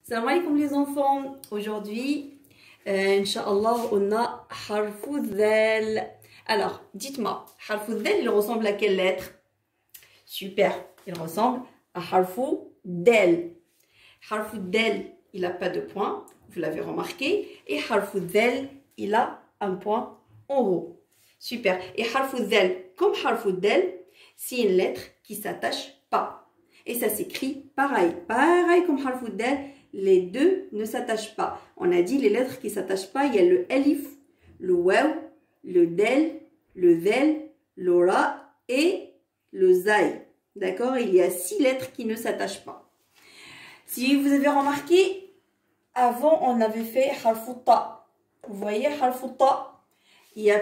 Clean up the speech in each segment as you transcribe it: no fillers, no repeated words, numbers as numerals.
Salam alaikum les enfants. Aujourd'hui, Inch'Allah, on a harfu dhal. Alors, dites-moi, harfu dhal, il ressemble à quelle lettre? Super, il ressemble à harfu dal. Harfu dal, il n'a pas de point, vous l'avez remarqué. Et harfu dhal, il a un point en haut. Super. Et harfu dhal, comme harfu dal, c'est une lettre qui ne s'attache pas. Et ça s'écrit pareil. Pareil comme harfu dal. Les deux ne s'attachent pas. On a dit les lettres qui ne s'attachent pas, il y a le alif, le waw, le del, le zel, le ra et le zay. D'accord? Il y a 6 lettres qui ne s'attachent pas. Si vous avez remarqué, avant on avait fait harfu ta. Vous voyez harfu ta? Il y a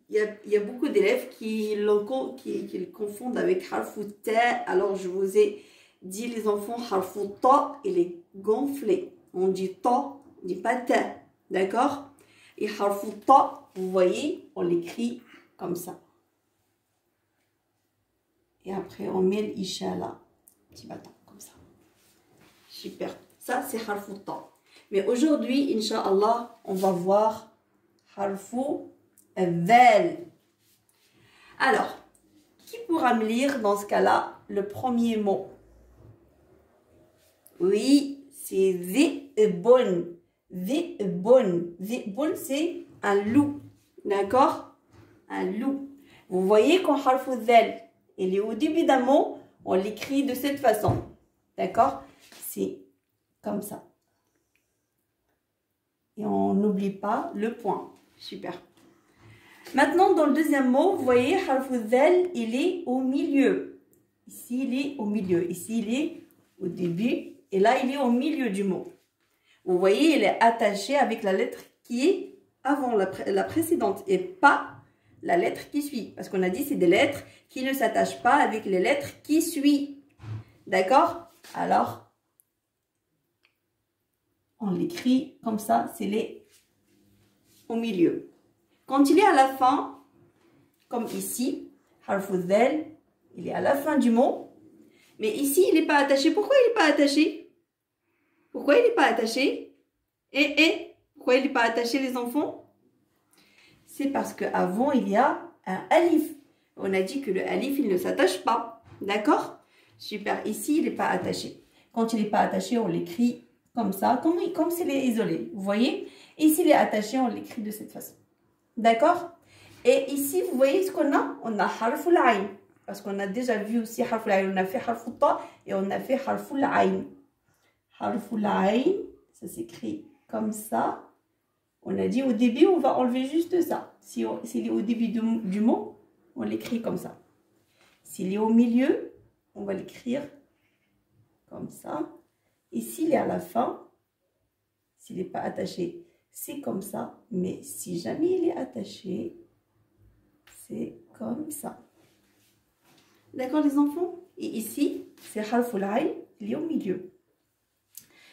il y a beaucoup d'élèves qui le confondent avec harfu ta. Alors je vous ai dit les enfants, harfu ta, il est gonflé. On dit ta, on dit pas ta. D'accord? Et harfu ta, vous voyez, on l'écrit comme ça. Et après, on met l'isha là. Petit bâton, comme ça. Super. Ça, c'est harfu ta. Mais aujourd'hui, Inch'Allah, on va voir harfu dhal. Alors, qui pourra me lire dans ce cas-là le premier mot? Oui, c'est dhi'bun. Dhi'bun. Dhi'bun, c'est un loup. D'accord? Un loup. Vous voyez quand harfu dhal, il est au début d'un mot, on l'écrit de cette façon. D'accord? C'est comme ça. Et on n'oublie pas le point. Super. Maintenant, dans le deuxième mot, vous voyez, harfu dhal, il est au milieu. Ici, il est au milieu. Ici, il est au début. Et là, il est au milieu du mot. Vous voyez, il est attaché avec la lettre qui est avant la précédente et pas la lettre qui suit. Parce qu'on a dit c'est des lettres qui ne s'attachent pas avec les lettres qui suivent. D'accord? Alors, on l'écrit comme ça, c'est les au milieu. Quand il est à la fin, comme ici, harfu dhal, il est à la fin du mot. Mais ici, il n'est pas attaché. Pourquoi il n'est pas attaché? Pourquoi il n'est pas attaché? Pourquoi il n'est pas attaché, les enfants? C'est parce qu'avant, il y a un alif. On a dit que le alif, il ne s'attache pas. D'accord? Super. Ici, il n'est pas attaché. Quand il n'est pas attaché, on l'écrit comme ça, comme s'il est isolé. Vous voyez? Ici, il est attaché, on l'écrit de cette façon. D'accord? Et ici, vous voyez ce qu'on a? On a harfu l'ayn. Parce qu'on a déjà vu aussi harfu l'ayn. On a fait harfu ta et on a fait harfu l'ayn. Harfu l'ayn, ça s'écrit comme ça. On a dit au début, on va enlever juste ça. S'il est au début du mot, on l'écrit comme ça. S'il est au milieu, on va l'écrire comme ça. Et s'il est à la fin, s'il n'est pas attaché, c'est comme ça. Mais si jamais il est attaché, c'est comme ça. D'accord les enfants? Et ici, c'est harfu l'ayn, il est au milieu.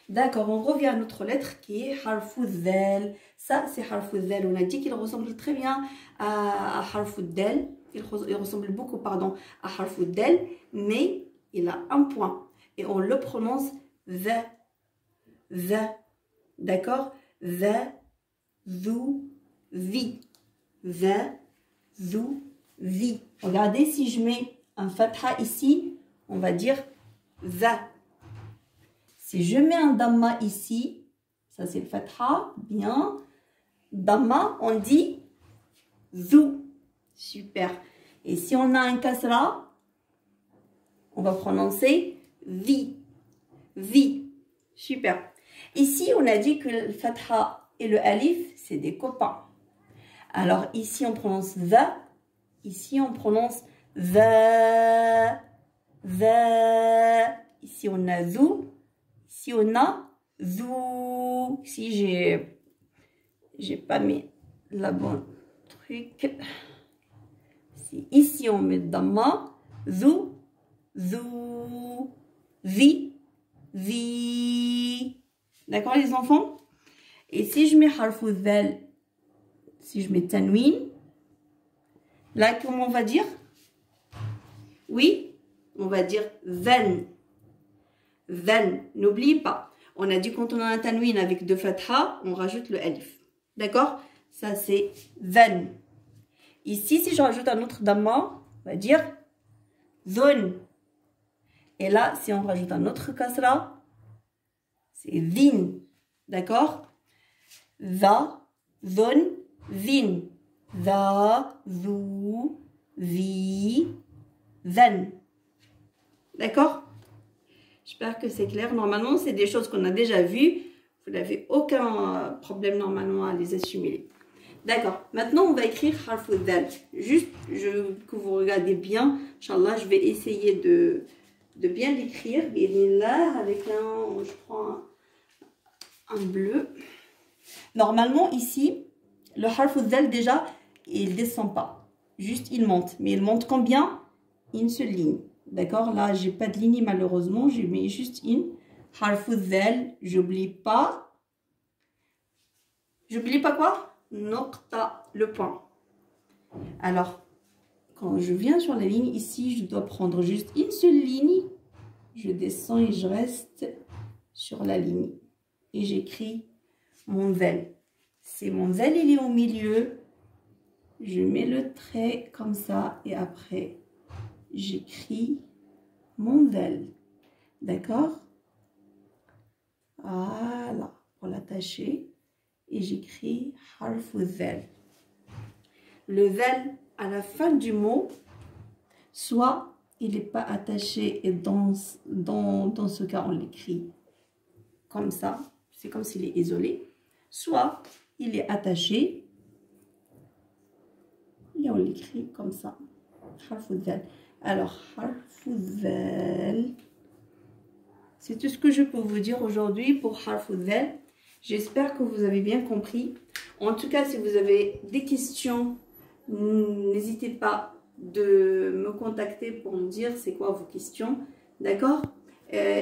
D'accord, on revient à notre lettre qui est harfu dhal. Ça, c'est harfu dhal. On a dit qu'il ressemble très bien à harfu dal. Il ressemble beaucoup, pardon, à harfu dal, mais il a un point. Et on le prononce the. The. D'accord? The, dhu, vi. The, dhu, vi. Regardez, si je mets un fatha ici, on va dire the. Si je mets un damma ici, ça c'est le fatha, bien. Damma, on dit zou. Super. Et si on a un kasra, on va prononcer vi. Vi. Super. Ici, on a dit que le fatha et le alif, c'est des copains. Alors ici, on prononce the. Ici, on prononce the. The. Ici, on a zou. Ici, on a zou. Si j'ai pas mis la bonne truc. Ici, on met damma. Zou. Zou. Vi. Vi. D'accord, les enfants? Et si je mets harfu dhal, si je mets tanwin, là, comment on va dire? Oui, on va dire dhan. Then. N'oublie pas. On a dit quand on a un tanwin avec deux fatha, on rajoute le alif. D'accord? Ça, c'est then. Ici, si je rajoute un autre damma, on va dire dhun. Et là, si on rajoute un autre kasra, c'est dhin. D'accord? Dha, dhun, dhin. Dha, dhu, dhi, then. D'accord? J'espère que c'est clair. Normalement, c'est des choses qu'on a déjà vues. Vous n'avez aucun problème normalement à les assimiler. D'accord. Maintenant, on va écrire harfu dhal. Juste que vous regardez bien. Inch'Allah, je vais essayer de bien l'écrire. Là, avec je prends un bleu. Normalement, ici, le harfu dhal, déjà, il ne descend pas. Juste, il monte. Mais il monte combien? Une seule ligne. D'accord? Là, j'ai pas de ligne malheureusement. J'ai mis juste une. Harfu dhal. J'oublie pas. J'oublie pas quoi? Noqta, le point. Alors, quand je viens sur la ligne, ici, je dois prendre juste une seule ligne. Je descends et je reste sur la ligne. Et j'écris mon dhal. C'est mon dhal, il est au milieu. Je mets le trait comme ça et après, j'écris mon dhal. D'accord? Voilà, pour l'attacher. Et j'écris harfu dhal. Le dhal, à la fin du mot, soit il n'est pas attaché et dans ce cas, on l'écrit comme ça. C'est comme s'il est isolé. Soit il est attaché et on l'écrit comme ça. Harfu dhal. Alors, harfu dhal, c'est tout ce que je peux vous dire aujourd'hui pour harfu dhal. J'espère que vous avez bien compris. En tout cas, si vous avez des questions, n'hésitez pas de me contacter pour me dire c'est quoi vos questions. D'accord?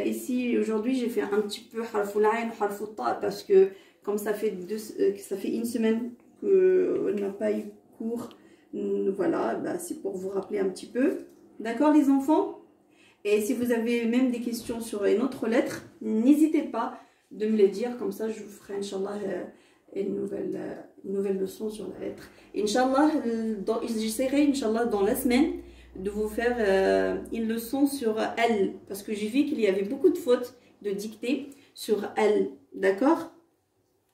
Ici, aujourd'hui, j'ai fait un petit peu harfu l'ayn, harfu ta parce que comme ça fait une semaine qu'on n'a pas eu cours, voilà, bah, c'est pour vous rappeler un petit peu. D'accord, les enfants? Et si vous avez même des questions sur une autre lettre, n'hésitez pas de me les dire, comme ça je vous ferai Inch'Allah une nouvelle leçon sur la lettre. Inch'Allah, j'essaierai Inch'Allah dans la semaine de vous faire une leçon sur elle, parce que j'ai vu qu'il y avait beaucoup de fautes de dictée sur elle. D'accord?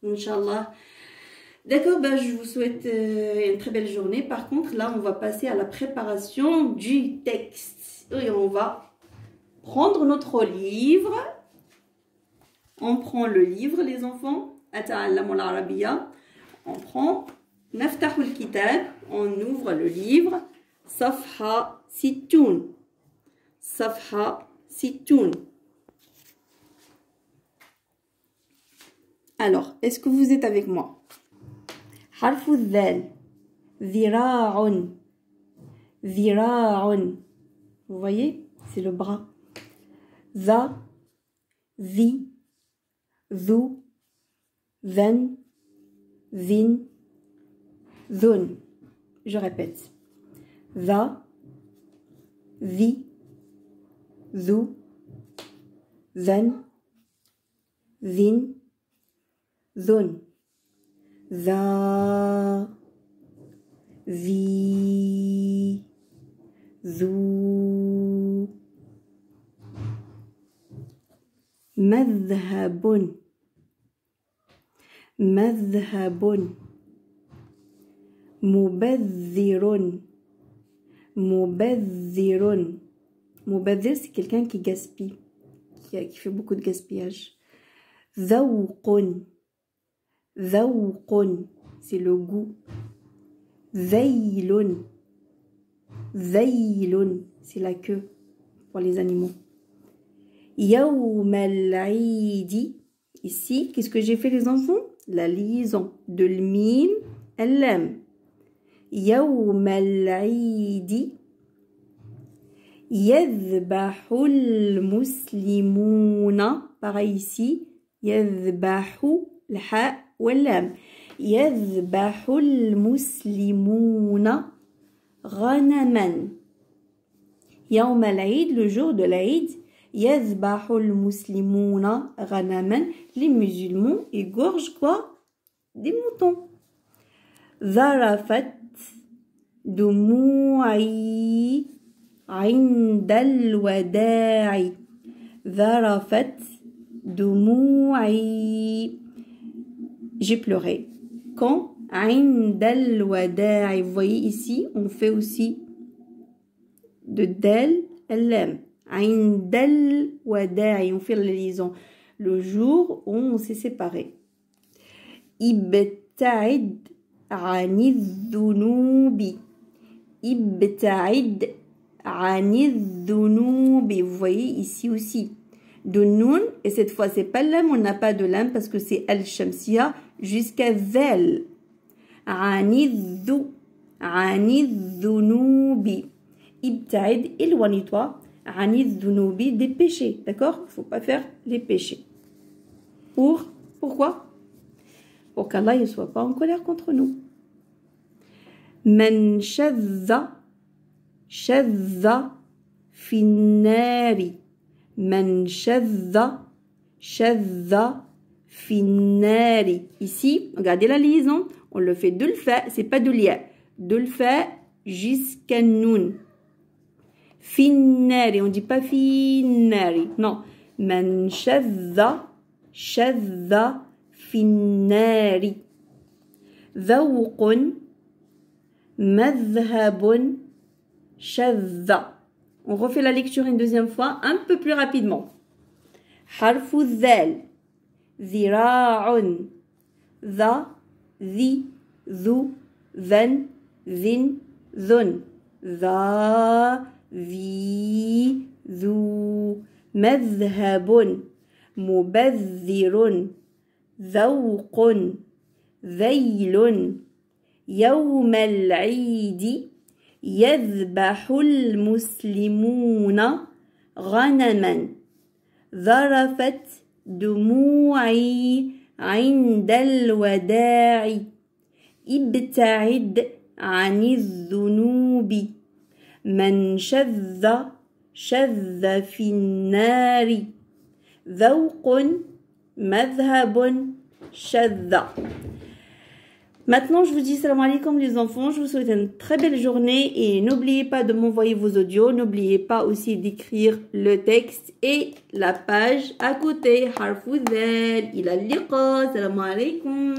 Inch'Allah. D'accord, ben, je vous souhaite une très belle journée. Par contre, là, on va passer à la préparation du texte. Et on va prendre notre livre. On prend le livre, les enfants. Ata'allamul Arabiyya. On prend Naftahul Kitab. On ouvre le livre. Safha Sittoun. Safha Sittoun. Alors, est-ce que vous êtes avec moi? Harfu dhal. Dhira'un. Dhira'un. Vous voyez? C'est le bras. Dha. Dhi. Dhu, dhan, dhin, dhun. Je répète. Dha, dhi, dhu, dhan, dhin, dhun. Dha, dhi, dhu. مذهب مذهب مبذر مبذر مبذر c'est quelqu'un qui gaspille qui fait beaucoup de gaspillage. ذوق ذوق c'est le goût. ذيل ذيل c'est la queue pour les animaux. Yawm al-Eid. Ici, qu'est-ce que j'ai fait les enfants? La liaison de l'mim à l'lam. Yawm al-Eid. Yadhbahul muslimuna. Pareil ici. Yadhbahu l'ha wa lam. Yadhbahul muslimuna ghanaman. Yawm al-Eid, le jour de l'Aïd. يذبح المسلمون غنما. Les musulmans égorgent quoi? Des moutons. ذرفت دموعي عند الوداع. ذرفت دموعي. J'ai pleuré. Quand? عند الوداع. Vous voyez ici, on fait aussi de del, lam. عند الوداع. On fait la liaison. Le jour où on s'est séparés. ابتعد عن الذنوب. ابتعد عن الذنوب. Vous voyez ici aussi. De noun, et cette fois c'est pas l'âme, on n'a pas de l'âme parce que c'est al-shamsiya jusqu'à zel. عن الذنوب. ابتعد, éloigne-toi. عن الذنوب, des péchés. D'accord? Il ne faut pas faire les péchés. Pourquoi? Pour qu'Allah ne soit pas en colère contre nous. من شذ في النار. من شذ في النار. Ici, regardez la liaison. On le fait de le fa, c'est pas de l'ia. De le fa jusqu'à noun. في النار. On dit pas في النار. Non. من شذ في النار. ذوق مذهب شذ. On refait la lecture une deuxième fois, un peu plus rapidement. حرف الذال. ذراع. ذا ذي ذو ذن ذن ذن. ذا ذي ذو. مذهب. مبذر. ذوق. ذيل. يوم العيد يذبح المسلمون غنما. ذرفت دموعي عند الوداع. ابتعد عن الذنوب. من شذ في النار. ذوق مذهب شذ. Maintenant, je vous dis salam alaikum les enfants, je vous souhaite une très belle journée et n'oubliez pas de m'envoyer vos audios, n'oubliez pas aussi d'écrire le texte et la page à côté. Harfou dhal, ila liqa, salam alaikum.